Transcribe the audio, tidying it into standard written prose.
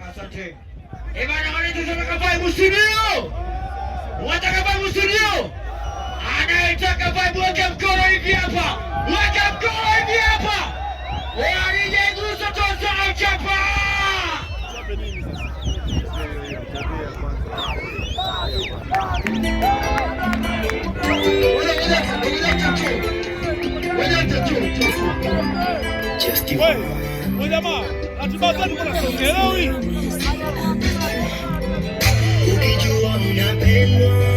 Asante. Bwana wanataka vibe studio. Wataka vibe studio. Anayetaka vibe weke mkono hivi hapa. Weka mkono hivi hapa. Alije gusa tosa chapa. Wewe jamaa, atubaza ni kuna songea wewe. Ukijua unapendwa